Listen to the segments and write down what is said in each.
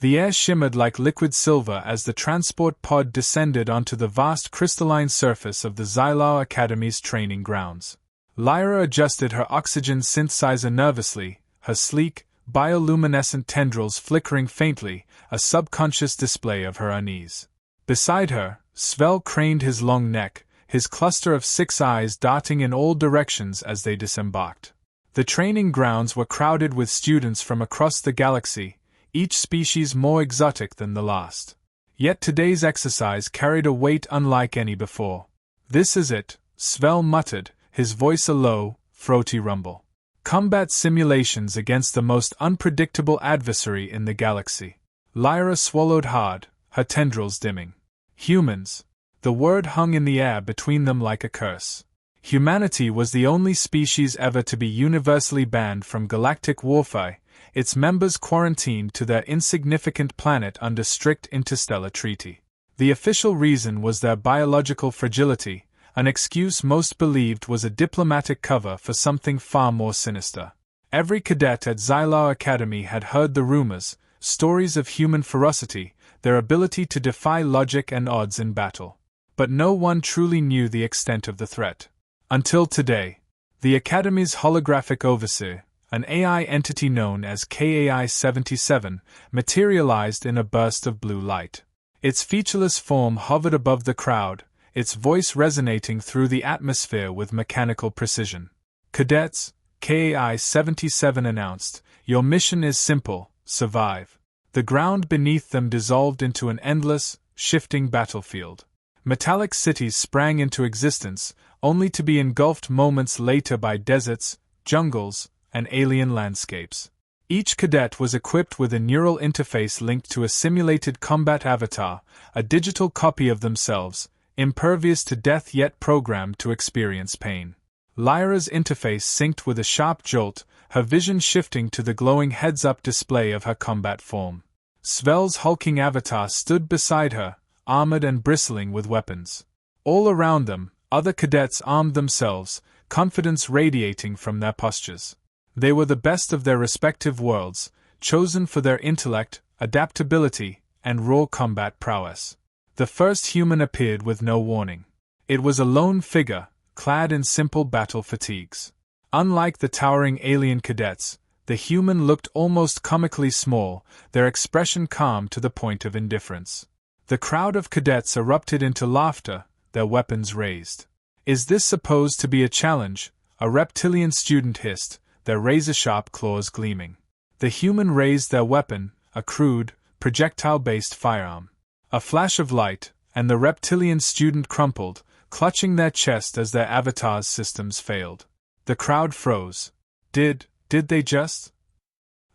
The air shimmered like liquid silver as the transport pod descended onto the vast crystalline surface of the Xylau Academy's training grounds. Lyra adjusted her oxygen synthesizer nervously, her sleek, bioluminescent tendrils flickering faintly, a subconscious display of her unease. Beside her, Svel craned his long neck, his cluster of 6 eyes darting in all directions as they disembarked. The training grounds were crowded with students from across the galaxy, each species more exotic than the last. Yet today's exercise carried a weight unlike any before. "This is it," Svel muttered, his voice a low, throaty rumble. "Combat simulations against the most unpredictable adversary in the galaxy." Lyra swallowed hard, her tendrils dimming. Humans. The word hung in the air between them like a curse. Humanity was the only species ever to be universally banned from galactic warfare, its members quarantined to their insignificant planet under strict interstellar treaty. The official reason was their biological fragility, an excuse most believed was a diplomatic cover for something far more sinister. Every cadet at Xylau Academy had heard the rumors, stories of human ferocity, their ability to defy logic and odds in battle. But no one truly knew the extent of the threat. Until today. The Academy's holographic overseer, an AI entity known as KAI-77, materialized in a burst of blue light. Its featureless form hovered above the crowd, its voice resonating through the atmosphere with mechanical precision. "Cadets," KAI-77 announced, "your mission is simple: survive." The ground beneath them dissolved into an endless, shifting battlefield. Metallic cities sprang into existence, only to be engulfed moments later by deserts, jungles, and alien landscapes. Each cadet was equipped with a neural interface linked to a simulated combat avatar, a digital copy of themselves, impervious to death yet programmed to experience pain. Lyra's interface synced with a sharp jolt, her vision shifting to the glowing heads-up display of her combat form. Svel's hulking avatar stood beside her, armored and bristling with weapons. All around them, other cadets armed themselves, confidence radiating from their postures. They were the best of their respective worlds, chosen for their intellect, adaptability, and raw combat prowess. The first human appeared with no warning. It was a lone figure, clad in simple battle fatigues. Unlike the towering alien cadets, the human looked almost comically small, their expression calm to the point of indifference. The crowd of cadets erupted into laughter, their weapons raised. "Is this supposed to be a challenge?" a reptilian student hissed, their razor-sharp claws gleaming. The human raised their weapon, a crude, projectile-based firearm. A flash of light, and the reptilian student crumpled, clutching their chest as their avatar's systems failed. The crowd froze. Did they just?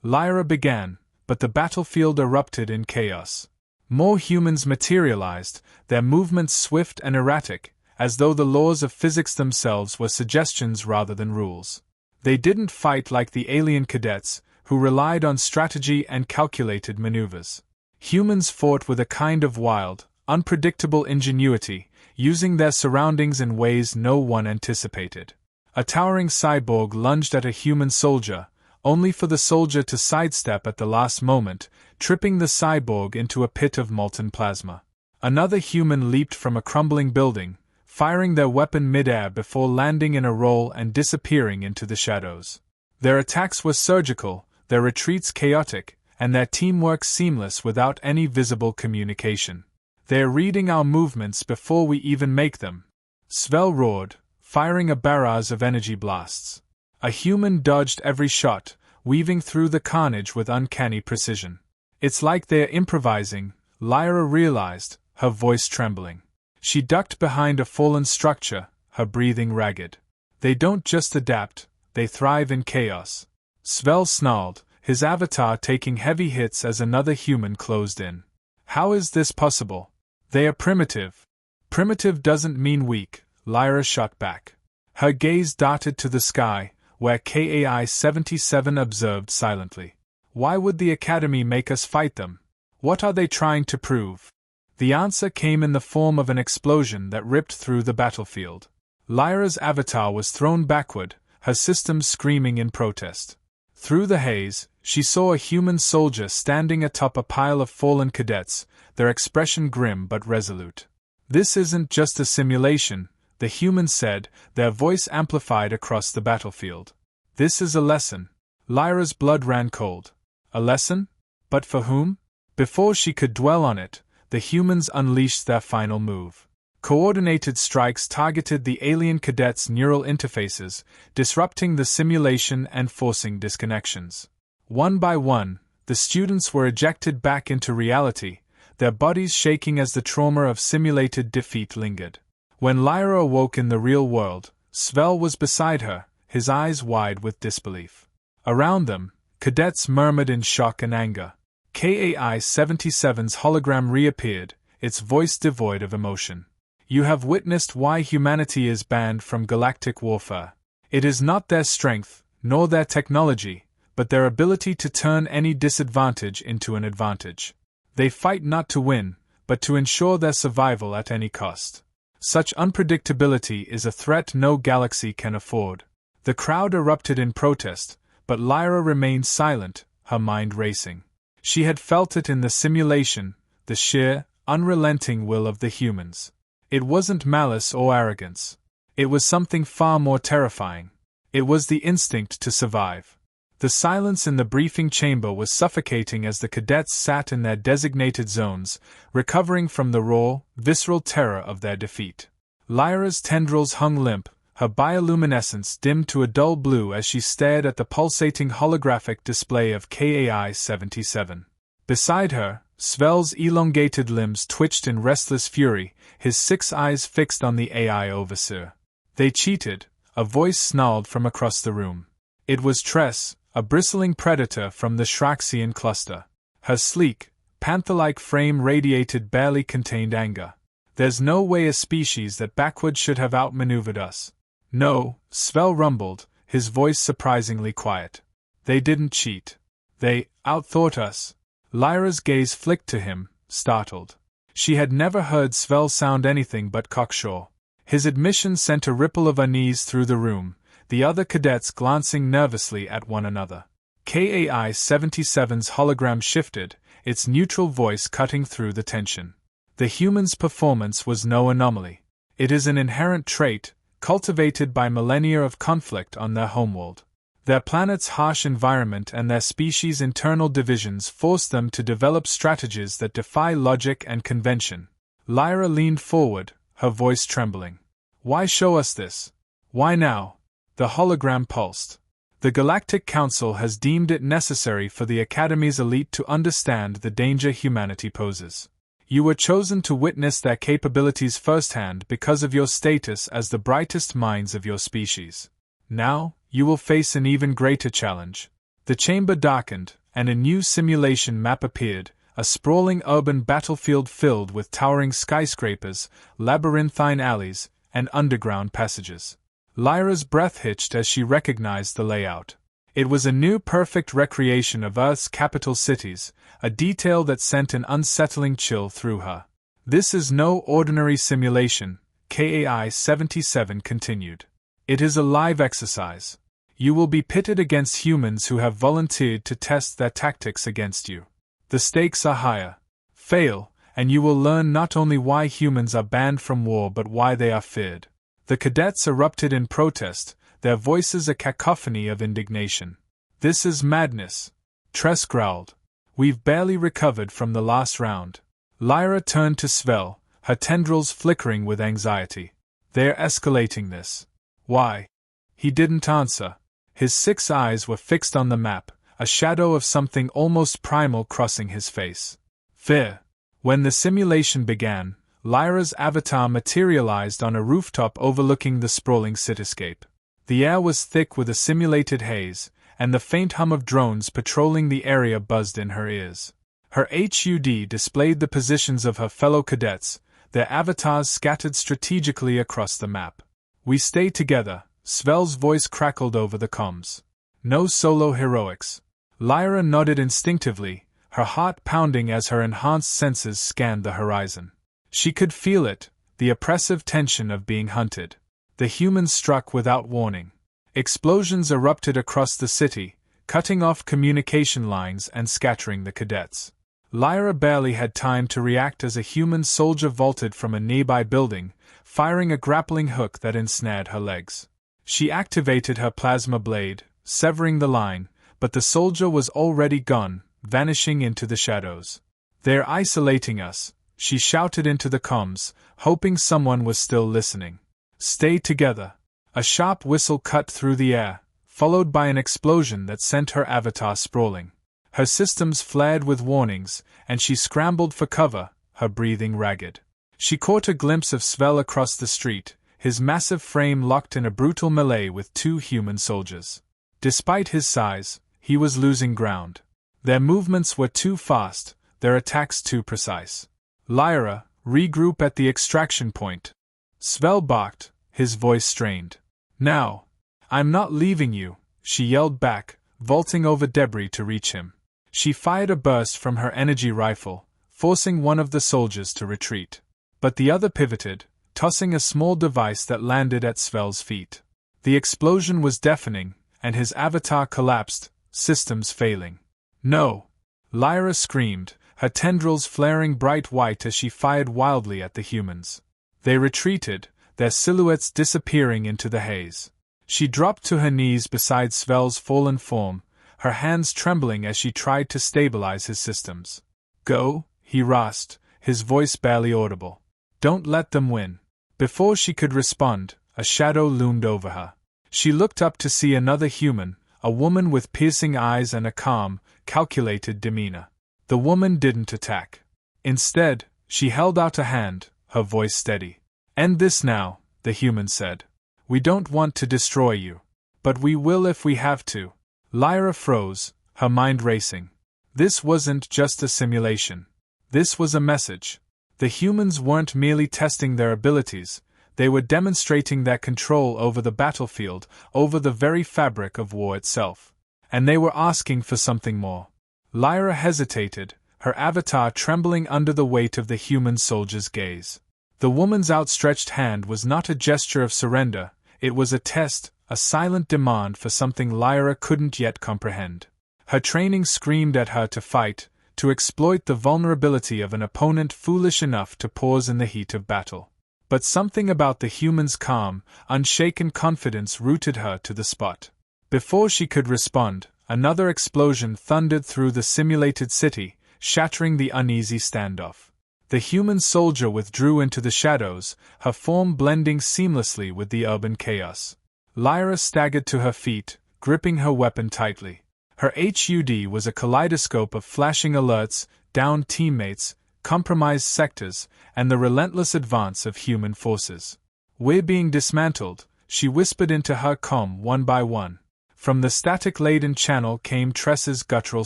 Lyra began, but the battlefield erupted in chaos. More humans materialized, their movements swift and erratic, as though the laws of physics themselves were suggestions rather than rules. They didn't fight like the alien cadets, who relied on strategy and calculated maneuvers. Humans fought with a kind of wild, unpredictable ingenuity, using their surroundings in ways no one anticipated. A towering cyborg lunged at a human soldier, only for the soldier to sidestep at the last moment, tripping the cyborg into a pit of molten plasma. Another human leaped from a crumbling building, firing their weapon mid-air before landing in a roll and disappearing into the shadows. Their attacks were surgical, their retreats chaotic, and their teamwork seamless without any visible communication. "They're reading our movements before we even make them," Svel roared, firing a barrage of energy blasts. A human dodged every shot, weaving through the carnage with uncanny precision. "It's like they're improvising," Lyra realized, her voice trembling. She ducked behind a fallen structure, her breathing ragged. "They don't just adapt, they thrive in chaos." Svel snarled, his avatar taking heavy hits as another human closed in. "How is this possible? They are primitive." "Primitive doesn't mean weak," Lyra shot back. Her gaze darted to the sky, where KAI-77 observed silently. "Why would the Academy make us fight them? What are they trying to prove?" The answer came in the form of an explosion that ripped through the battlefield. Lyra's avatar was thrown backward, her systems screaming in protest. Through the haze, she saw a human soldier standing atop a pile of fallen cadets, their expression grim but resolute. "This isn't just a simulation," the human said, their voice amplified across the battlefield. "This is a lesson." Lyra's blood ran cold. A lesson? But for whom? Before she could dwell on it, the humans unleashed their final move. Coordinated strikes targeted the alien cadets' neural interfaces, disrupting the simulation and forcing disconnections. One by one, the students were ejected back into reality, their bodies shaking as the trauma of simulated defeat lingered. When Lyra awoke in the real world, Svel was beside her, his eyes wide with disbelief. Around them, cadets murmured in shock and anger. KAI-77's hologram reappeared, its voice devoid of emotion. "You have witnessed why humanity is banned from galactic warfare. It is not their strength, nor their technology, but their ability to turn any disadvantage into an advantage. They fight not to win, but to ensure their survival at any cost. Such unpredictability is a threat no galaxy can afford." The crowd erupted in protest, but Lyra remained silent, her mind racing. She had felt it in the simulation, the sheer, unrelenting will of the humans. It wasn't malice or arrogance. It was something far more terrifying. It was the instinct to survive. The silence in the briefing chamber was suffocating as the cadets sat in their designated zones, recovering from the raw, visceral terror of their defeat. Lyra's tendrils hung limp, her bioluminescence dimmed to a dull blue as she stared at the pulsating holographic display of KAI-77. Beside her, Svel's elongated limbs twitched in restless fury, his 6 eyes fixed on the AI overseer. "They cheated," a voice snarled from across the room. It was Tress, a bristling predator from the Shraxian cluster. Her sleek, panther-like frame radiated barely contained anger. "There's no way a species that backward should have outmaneuvered us." "No," Svel rumbled, his voice surprisingly quiet. "They didn't cheat. They outthought us." Lyra's gaze flicked to him, startled. She had never heard Svel sound anything but cocksure. His admission sent a ripple of unease through the room, the other cadets glancing nervously at one another. KAI-77's hologram shifted, its neutral voice cutting through the tension. "The human's performance was no anomaly. It is an inherent trait, cultivated by millennia of conflict on their homeworld. Their planet's harsh environment and their species' internal divisions forced them to develop strategies that defy logic and convention." Lyra leaned forward, her voice trembling. "Why show us this? Why now?" The hologram pulsed. "The Galactic Council has deemed it necessary for the Academy's elite to understand the danger humanity poses. You were chosen to witness their capabilities firsthand because of your status as the brightest minds of your species. Now, you will face an even greater challenge." The chamber darkened, and a new simulation map appeared, a sprawling urban battlefield filled with towering skyscrapers, labyrinthine alleys, and underground passages. Lyra's breath hitched as she recognized the layout. It was a new perfect recreation of Earth's capital cities, a detail that sent an unsettling chill through her. "This is no ordinary simulation," KAI-77 continued. "It is a live exercise. You will be pitted against humans who have volunteered to test their tactics against you. The stakes are higher. Fail, and you will learn not only why humans are banned from war but why they are feared." The cadets erupted in protest, their voices a cacophony of indignation. "This is madness," Tress growled. "We've barely recovered from the last round." Lyra turned to Svel, her tendrils flickering with anxiety. "They're escalating this." "Why?" He didn't answer. His 6 eyes were fixed on the map, a shadow of something almost primal crossing his face. "Fear." When the simulation began, Lyra's avatar materialized on a rooftop overlooking the sprawling cityscape. The air was thick with a simulated haze, and the faint hum of drones patrolling the area buzzed in her ears. Her HUD displayed the positions of her fellow cadets, their avatars scattered strategically across the map. "We stay together," Svel's voice crackled over the comms. "No solo heroics." Lyra nodded instinctively, her heart pounding as her enhanced senses scanned the horizon. She could feel it, the oppressive tension of being hunted. The humans struck without warning. Explosions erupted across the city, cutting off communication lines and scattering the cadets. Lyra barely had time to react as a human soldier vaulted from a nearby building, firing a grappling hook that ensnared her legs. She activated her plasma blade, severing the line, but the soldier was already gone, vanishing into the shadows. "They're isolating us," she shouted into the comms, hoping someone was still listening. "Stay together." A sharp whistle cut through the air, followed by an explosion that sent her avatar sprawling. Her systems flared with warnings, and she scrambled for cover, her breathing ragged. She caught a glimpse of Svel across the street, his massive frame locked in a brutal melee with two human soldiers. Despite his size, he was losing ground. Their movements were too fast, their attacks too precise. "Lyra, regroup at the extraction point." Svel barked, his voice strained. "Now." "I'm not leaving you," she yelled back, vaulting over debris to reach him. She fired a burst from her energy rifle, forcing one of the soldiers to retreat. But the other pivoted, tossing a small device that landed at Svel's feet. The explosion was deafening, and his avatar collapsed, systems failing. "No!" Lyra screamed, her tendrils flaring bright white as she fired wildly at the humans. They retreated, their silhouettes disappearing into the haze. She dropped to her knees beside Svel's fallen form, her hands trembling as she tried to stabilize his systems. "Go," he rasped, his voice barely audible. "Don't let them win." Before she could respond, a shadow loomed over her. She looked up to see another human, a woman with piercing eyes and a calm, calculated demeanor. The woman didn't attack. Instead, she held out a hand, her voice steady. "End this now," the human said. "We don't want to destroy you. But we will if we have to." Lyra froze, her mind racing. This wasn't just a simulation. This was a message. The humans weren't merely testing their abilities, they were demonstrating their control over the battlefield, over the very fabric of war itself. And they were asking for something more. Lyra hesitated, her avatar trembling under the weight of the human soldier's gaze. The woman's outstretched hand was not a gesture of surrender, it was a test, a silent demand for something Lyra couldn't yet comprehend. Her training screamed at her to fight, to exploit the vulnerability of an opponent foolish enough to pause in the heat of battle. But something about the human's calm, unshaken confidence rooted her to the spot. Before she could respond, another explosion thundered through the simulated city, shattering the uneasy standoff. The human soldier withdrew into the shadows, her form blending seamlessly with the urban chaos. Lyra staggered to her feet, gripping her weapon tightly. Her HUD was a kaleidoscope of flashing alerts, downed teammates, compromised sectors, and the relentless advance of human forces. "We're being dismantled," she whispered into her comm one by one. From the static-laden channel came Tress's guttural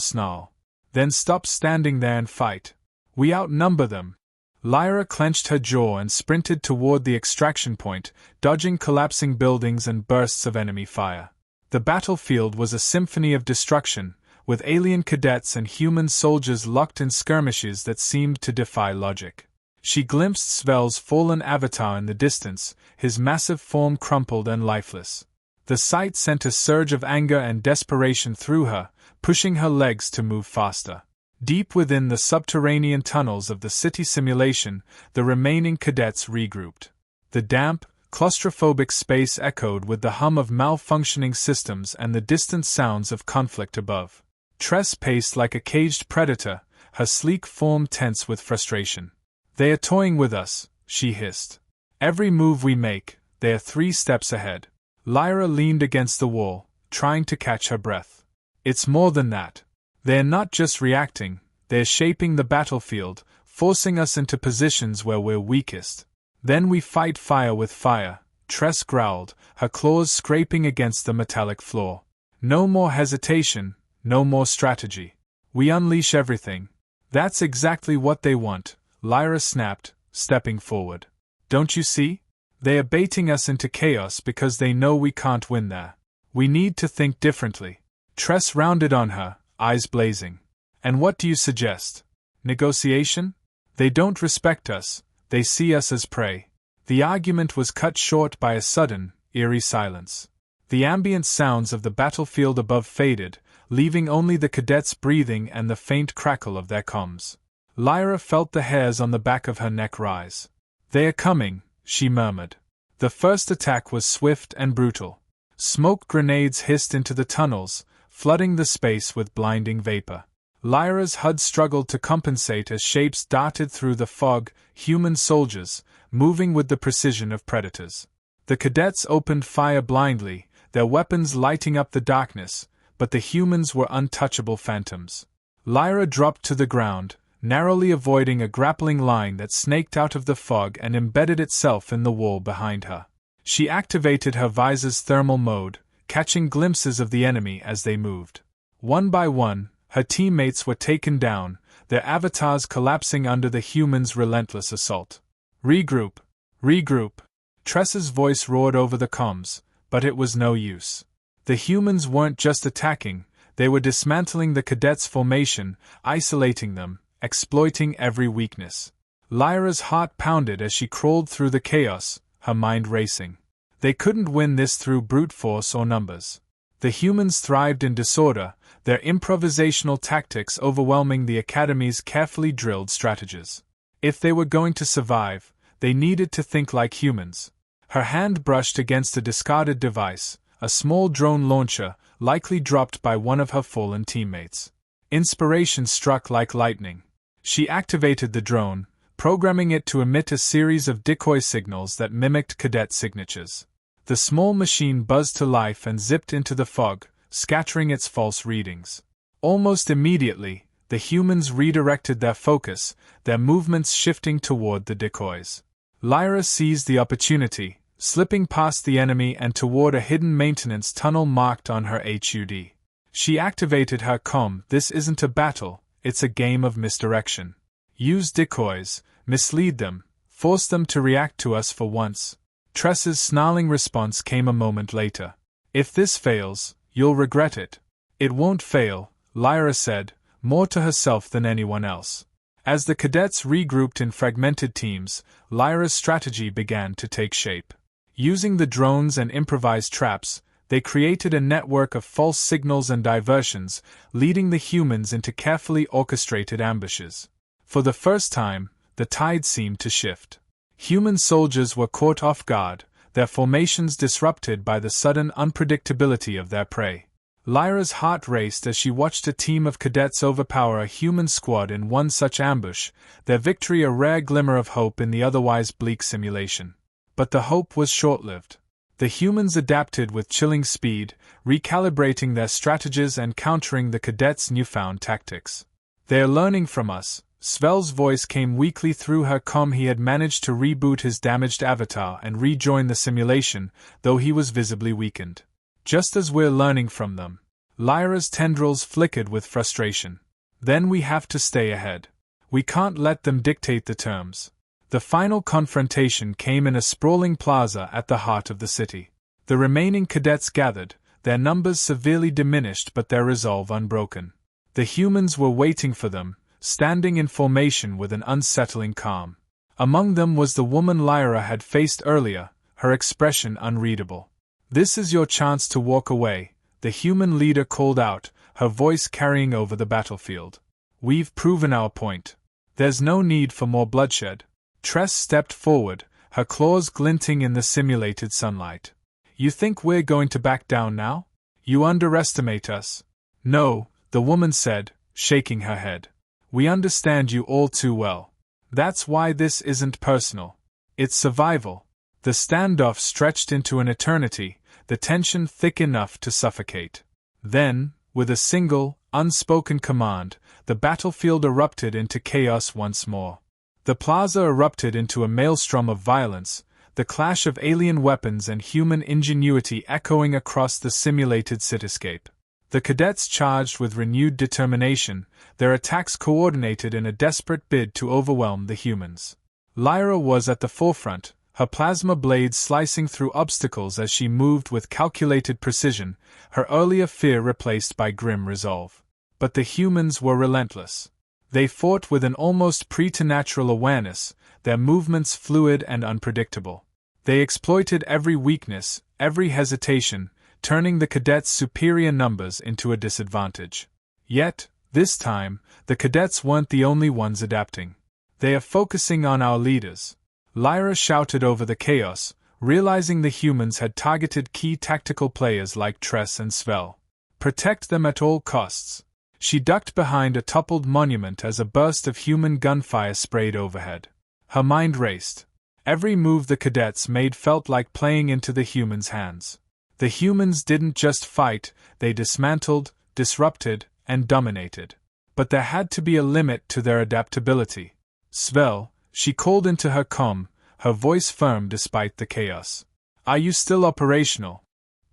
snarl. "Then stop standing there and fight. We outnumber them." Lyra clenched her jaw and sprinted toward the extraction point, dodging collapsing buildings and bursts of enemy fire. The battlefield was a symphony of destruction, with alien cadets and human soldiers locked in skirmishes that seemed to defy logic. She glimpsed Svel's fallen avatar in the distance, his massive form crumpled and lifeless. The sight sent a surge of anger and desperation through her, pushing her legs to move faster. Deep within the subterranean tunnels of the city simulation, the remaining cadets regrouped. The damp, claustrophobic space echoed with the hum of malfunctioning systems and the distant sounds of conflict above. Tress paced like a caged predator, her sleek form tense with frustration. "They are toying with us," she hissed. "Every move we make, they are 3 steps ahead." Lyra leaned against the wall, trying to catch her breath. "It's more than that. They're not just reacting, they're shaping the battlefield, forcing us into positions where we're weakest. Then we fight fire with fire," Tress growled, her claws scraping against the metallic floor. "No more hesitation, no more strategy. We unleash everything." "That's exactly what they want," Lyra snapped, stepping forward. "Don't you see? They are baiting us into chaos because they know we can't win there. We need to think differently." Tress rounded on her, eyes blazing. "And what do you suggest? Negotiation? They don't respect us, they see us as prey." The argument was cut short by a sudden, eerie silence. The ambient sounds of the battlefield above faded, leaving only the cadets breathing and the faint crackle of their comms. Lyra felt the hairs on the back of her neck rise. "They are coming," she murmured. The first attack was swift and brutal. Smoke grenades hissed into the tunnels, flooding the space with blinding vapor. Lyra's HUD struggled to compensate as shapes darted through the fog, human soldiers, moving with the precision of predators. The cadets opened fire blindly, their weapons lighting up the darkness, but the humans were untouchable phantoms. Lyra dropped to the ground, narrowly avoiding a grappling line that snaked out of the fog and embedded itself in the wall behind her. She activated her visor's thermal mode, catching glimpses of the enemy as they moved. One by one, her teammates were taken down, their avatars collapsing under the humans' relentless assault. "Regroup! Regroup!" Tress's voice roared over the comms, but it was no use. The humans weren't just attacking, they were dismantling the cadets' formation, isolating them, exploiting every weakness. Lyra's heart pounded as she crawled through the chaos, her mind racing. They couldn't win this through brute force or numbers. The humans thrived in disorder, their improvisational tactics overwhelming the Academy's carefully drilled strategies. If they were going to survive, they needed to think like humans. Her hand brushed against a discarded device, a small drone launcher, likely dropped by one of her fallen teammates. Inspiration struck like lightning. She activated the drone, programming it to emit a series of decoy signals that mimicked cadet signatures. The small machine buzzed to life and zipped into the fog, scattering its false readings. Almost immediately, the humans redirected their focus, their movements shifting toward the decoys. Lyra seized the opportunity, slipping past the enemy and toward a hidden maintenance tunnel marked on her HUD. She activated her comm. "This isn't a battle, it's a game of misdirection. Use decoys, mislead them, force them to react to us for once." Tress's snarling response came a moment later. "If this fails, you'll regret it." "It won't fail," Lyra said, more to herself than anyone else. As the cadets regrouped in fragmented teams, Lyra's strategy began to take shape. Using the drones and improvised traps, they created a network of false signals and diversions, leading the humans into carefully orchestrated ambushes. For the first time, the tide seemed to shift. Human soldiers were caught off guard, their formations disrupted by the sudden unpredictability of their prey. Lyra's heart raced as she watched a team of cadets overpower a human squad in one such ambush, their victory a rare glimmer of hope in the otherwise bleak simulation. But the hope was short-lived. The humans adapted with chilling speed, recalibrating their strategies and countering the cadets' newfound tactics. "They're learning from us." Svel's voice came weakly through her comm. He had managed to reboot his damaged avatar and rejoin the simulation, though he was visibly weakened. "Just as we're learning from them." Lyra's tendrils flickered with frustration. "Then we have to stay ahead. We can't let them dictate the terms." The final confrontation came in a sprawling plaza at the heart of the city. The remaining cadets gathered, their numbers severely diminished but their resolve unbroken. The humans were waiting for them, standing in formation with an unsettling calm. Among them was the woman Lyra had faced earlier, her expression unreadable. "This is your chance to walk away," the human leader called out, her voice carrying over the battlefield. "We've proven our point. There's no need for more bloodshed." Tress stepped forward, her claws glinting in the simulated sunlight. "You think we're going to back down now? You underestimate us." "No," the woman said, shaking her head. "We understand you all too well. That's why this isn't personal. It's survival." The standoff stretched into an eternity, the tension thick enough to suffocate. Then, with a single, unspoken command, the battlefield erupted into chaos once more. The plaza erupted into a maelstrom of violence, the clash of alien weapons and human ingenuity echoing across the simulated cityscape. The cadets charged with renewed determination, their attacks coordinated in a desperate bid to overwhelm the humans. Lyra was at the forefront, her plasma blades slicing through obstacles as she moved with calculated precision, her earlier fear replaced by grim resolve. But the humans were relentless. They fought with an almost preternatural awareness, their movements fluid and unpredictable. They exploited every weakness, every hesitation, turning the cadets' superior numbers into a disadvantage. Yet, this time, the cadets weren't the only ones adapting. "They are focusing on our leaders," Lyra shouted over the chaos, realizing the humans had targeted key tactical players like Tress and Svel. "Protect them at all costs." She ducked behind a toppled monument as a burst of human gunfire sprayed overhead. Her mind raced. Every move the cadets made felt like playing into the humans' hands. The humans didn't just fight, they dismantled, disrupted, and dominated. But there had to be a limit to their adaptability. "Svel," she called into her comm, her voice firm despite the chaos. "Are you still operational?"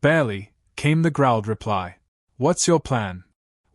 "Barely," came the growled reply. "What's your plan?"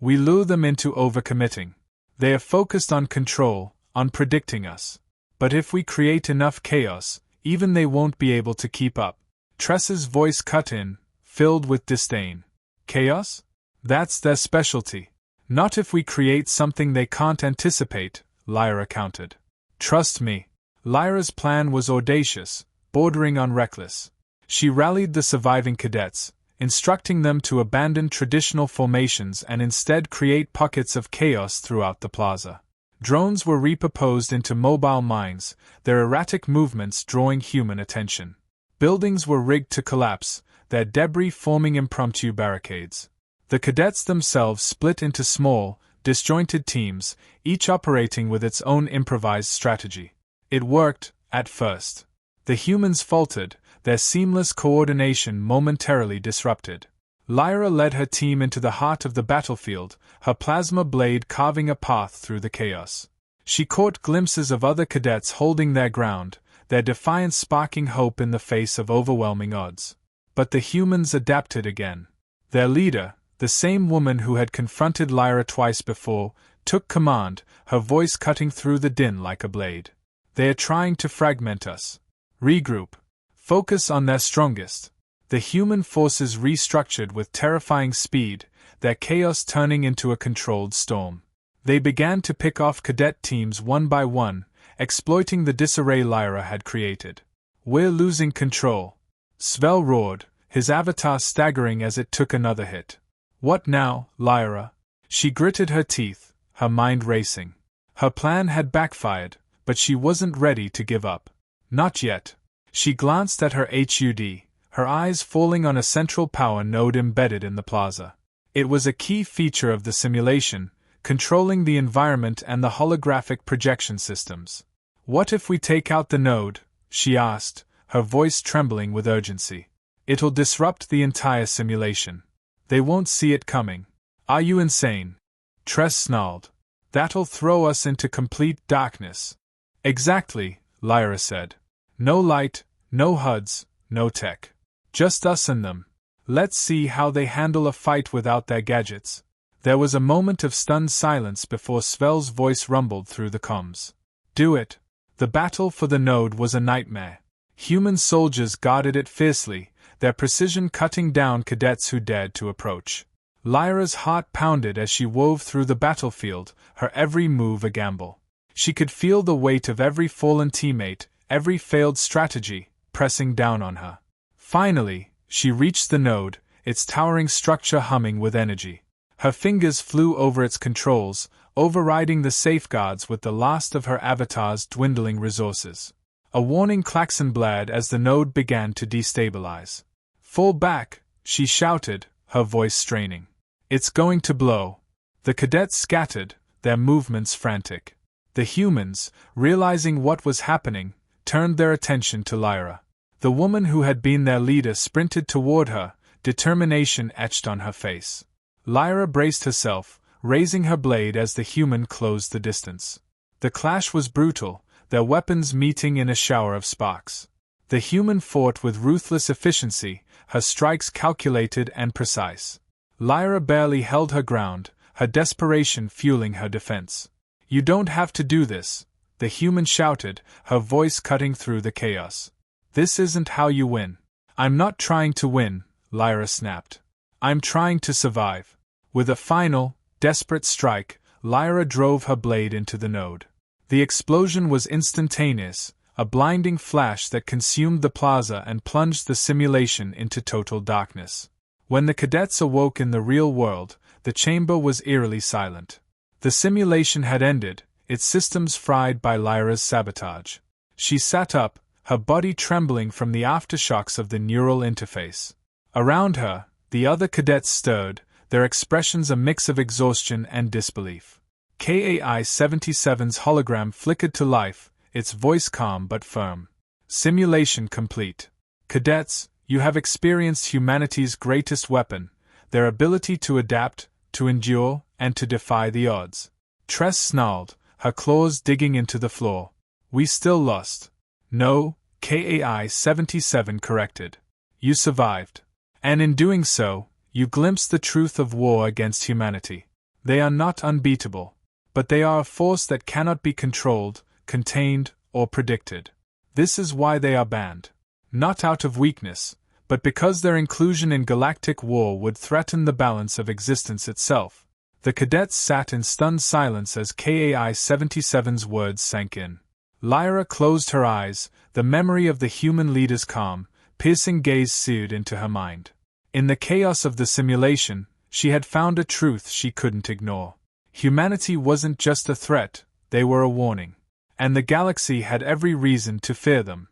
"We lure them into overcommitting. They are focused on control, on predicting us. But if we create enough chaos, even they won't be able to keep up." Tress's voice cut in, filled with disdain. "Chaos? That's their specialty. Not if we create something they can't anticipate," Lyra countered. "Trust me." Lyra's plan was audacious, bordering on reckless. She rallied the surviving cadets, instructing them to abandon traditional formations and instead create pockets of chaos throughout the plaza. Drones were repurposed into mobile mines, their erratic movements drawing human attention. Buildings were rigged to collapse, their debris forming impromptu barricades. The cadets themselves split into small, disjointed teams, each operating with its own improvised strategy. It worked, at first. The humans faltered, their seamless coordination momentarily disrupted. Lyra led her team into the heart of the battlefield, her plasma blade carving a path through the chaos. She caught glimpses of other cadets holding their ground, their defiance sparking hope in the face of overwhelming odds. But the humans adapted again. Their leader, the same woman who had confronted Lyra twice before, took command, her voice cutting through the din like a blade. "They are trying to fragment us. Regroup. Focus on their strongest." The human forces restructured with terrifying speed, their chaos turning into a controlled storm. They began to pick off cadet teams one by one, exploiting the disarray Lyra had created. "We're losing control," Svel roared, his avatar staggering as it took another hit. "What now, Lyra?" She gritted her teeth, her mind racing. Her plan had backfired, but she wasn't ready to give up. Not yet. She glanced at her HUD, her eyes falling on a central power node embedded in the plaza. It was a key feature of the simulation, controlling the environment and the holographic projection systems. "What if we take out the node?" she asked, her voice trembling with urgency. "It'll disrupt the entire simulation. They won't see it coming." "Are you insane?" Tress snarled. "That'll throw us into complete darkness." "Exactly," Lyra said. "No light, no HUDs, no tech. Just us and them. Let's see how they handle a fight without their gadgets." There was a moment of stunned silence before Svel's voice rumbled through the comms. "Do it." The battle for the node was a nightmare. Human soldiers guarded it fiercely, their precision cutting down cadets who dared to approach. Lyra's heart pounded as she wove through the battlefield, her every move a gamble. She could feel the weight of every fallen teammate, every failed strategy, pressing down on her. Finally, she reached the node, its towering structure humming with energy. Her fingers flew over its controls, overriding the safeguards with the last of her avatar's dwindling resources. A warning klaxon blared as the node began to destabilize. "Fall back," she shouted, her voice straining. "It's going to blow." The cadets scattered, their movements frantic. The humans, realizing what was happening, turned their attention to Lyra. The woman who had been their leader sprinted toward her, determination etched on her face. Lyra braced herself, raising her blade as the human closed the distance. The clash was brutal, their weapons meeting in a shower of sparks. The human fought with ruthless efficiency, her strikes calculated and precise. Lyra barely held her ground, her desperation fueling her defense. "You don't have to do this," the human shouted, her voice cutting through the chaos. "This isn't how you win." "I'm not trying to win," Lyra snapped. "I'm trying to survive." With a final, desperate strike, Lyra drove her blade into the node. The explosion was instantaneous, a blinding flash that consumed the plaza and plunged the simulation into total darkness. When the cadets awoke in the real world, the chamber was eerily silent. The simulation had ended, its systems fried by Lyra's sabotage. She sat up, her body trembling from the aftershocks of the neural interface. Around her, the other cadets stirred, their expressions a mix of exhaustion and disbelief. KAI-77's hologram flickered to life, its voice calm but firm. Simulation complete. Cadets, you have experienced humanity's greatest weapon, their ability to adapt, to endure, and to defy the odds. Tress snarled, her claws digging into the floor. We still lost. No, KAI-77 corrected. You survived. And in doing so, you glimpsed the truth of war against humanity. They are not unbeatable, but they are a force that cannot be controlled, contained, or predicted. This is why they are banned. Not out of weakness, but because their inclusion in galactic war would threaten the balance of existence itself. The cadets sat in stunned silence as KAI-77's words sank in. Lyra closed her eyes, the memory of the human leader's calm, piercing gaze seared into her mind. In the chaos of the simulation, she had found a truth she couldn't ignore. Humanity wasn't just a threat, they were a warning. And the galaxy had every reason to fear them.